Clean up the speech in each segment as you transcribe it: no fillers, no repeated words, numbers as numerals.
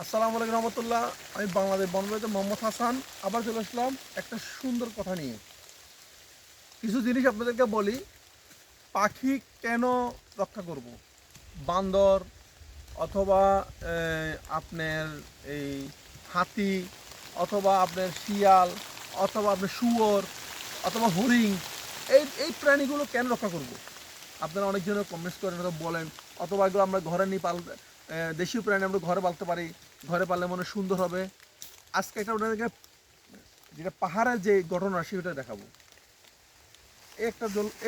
আসসালামু আলাইকুম রহমতুল্লাহ। আমি বাংলাদেশ বনবিভাগের মোহাম্মদ হাসান। আবার চলে আসলাম একটা সুন্দর কথা নিয়ে। কিছু জিনিস আপনাদেরকে বলি, পাখি কেন রক্ষা করব। বান্দর অথবা আপনার এই হাতি অথবা আপনার শিয়াল অথবা আপনার শুয়োর অথবা হরিণ, এই প্রাণীগুলো কেন রক্ষা করব। আপনারা অনেকজনের কমেন্টস করেন অথবা বলেন, অথবা এগুলো আমরা ঘরে নিয়ে দেশীয় প্রাণী আমরা ঘরে পালতে পারি, ঘরে পাললে মনে হয় সুন্দর হবে। আজকে একটা ওনাদেরকে যেটা পাহাড়ের যে ঘটনা সেটা দেখাবো।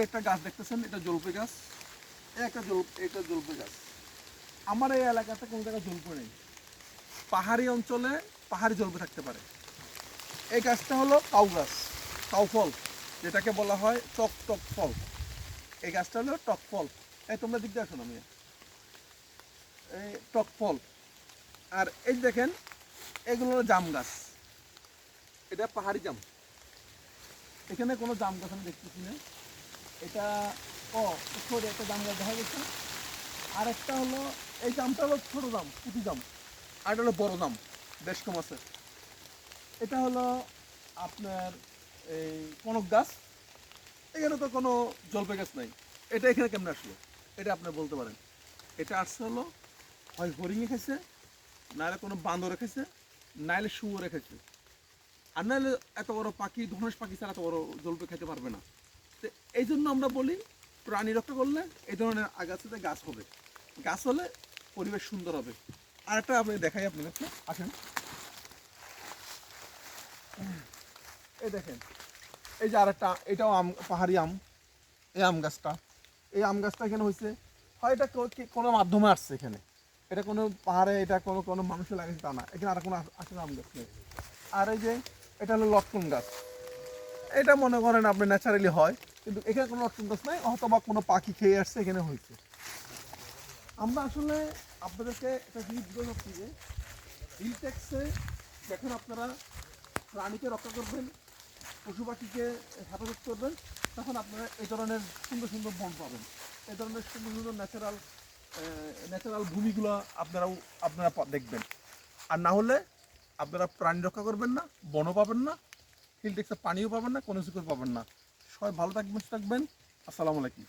একটা গাছ দেখতেছেন, এটা জলপে গাছ। এটা জলপে গাছ। আমার এই এলাকাতে কোনো জায়গায় জলপে নেই। পাহাড়ি অঞ্চলে পাহাড়ি জলপে থাকতে পারে। এই গাছটা হলো কাউ গাছ, কাউ ফল, যেটাকে বলা হয় টক টক ফল। এই গাছটা হলো টক ফল। এই তোমরা দিক দিয়ে আসো না, আমি এই টক ফল। আর এই দেখেন, এগুলো হলো জাম গাছ। এটা পাহাড়ি জাম। এখানে কোনো জাম গাছ আমি দেখতেছি না। এটা ছোট একটা জাম গাছ দেখা গেছে। আর একটা হলো, এই জামটা হলো ছোট জাম, পুঁটি জাম। আর এটা হলো বড় জাম, বেশ কম আছে। এটা হলো আপনার এই কনক গাছ। এখানে তো কোনো জলপাই গাছ নাই। এটা এখানে কেমনে আসলো, এটা আপনি বলতে পারেন। এটা আসছে হলো হয় হরিণে খেয়েছে, নাহলে কোনো বান্দর রেখেছে, নাহলে শুয়োর রেখেছে। আর নাহলে এত বড় পাখি, ধনেশ পাখি ছাড়া এত বড় জলপাই খেতে পারবে না। তো এই জন্য আমরা বলি, প্রাণী রক্ষা করলে এই ধরনের আগাছাতে গাছ হবে। গাছ হলে পরিবেশ সুন্দর হবে। আর একটা আপনি দেখাই, আপনাদেরকে আসেন। এই দেখেন, এই যে আরেকটা, এটাও আম, পাহাড়ি আম। এই আম গাছটা, এই আম গাছটা এখানে হয়েছে, হয় এটা কোনো মাধ্যমে আসছে এখানে। এটা কোনো পাহাড়ে, এটা কোনো কোনো মানুষের লাগাইছে তা না। এখানে আর কোনো আসলে আম গাছ নেই। আর এই যে এটা হলো লটকন গাছ। এটা মনে করেন আপনি ন্যাচারালি হয়, কিন্তু এখানে কোনো লটকন গাছ নাই, অথবা কোনো পাখি খেয়ে আসছে এখানে হয়েছে। আমরা আসলে আপনাদেরকে একটা জিনিস বলে রাখছি যে হিল ট্যাক্সে যখন আপনারা প্রাণীকে রক্ষা করবেন, পশু পাখিকে হেফাজত করবেন, তখন আপনারা এই ধরনের সুন্দর সুন্দর বন পাবেন। এই ধরনের সুন্দর সুন্দর ন্যাচারাল ভূমিগুলো আপনারা দেখবেন। আর না হলে আপনারা প্রাণী রক্ষা করবেন না, বনও পাবেন না, হিল ট্যাক্সে পানিও পাবেন না, কোনো কিছু পাবেন না। সবাই ভালো থাকবেন। আসসালামু আলাইকুম।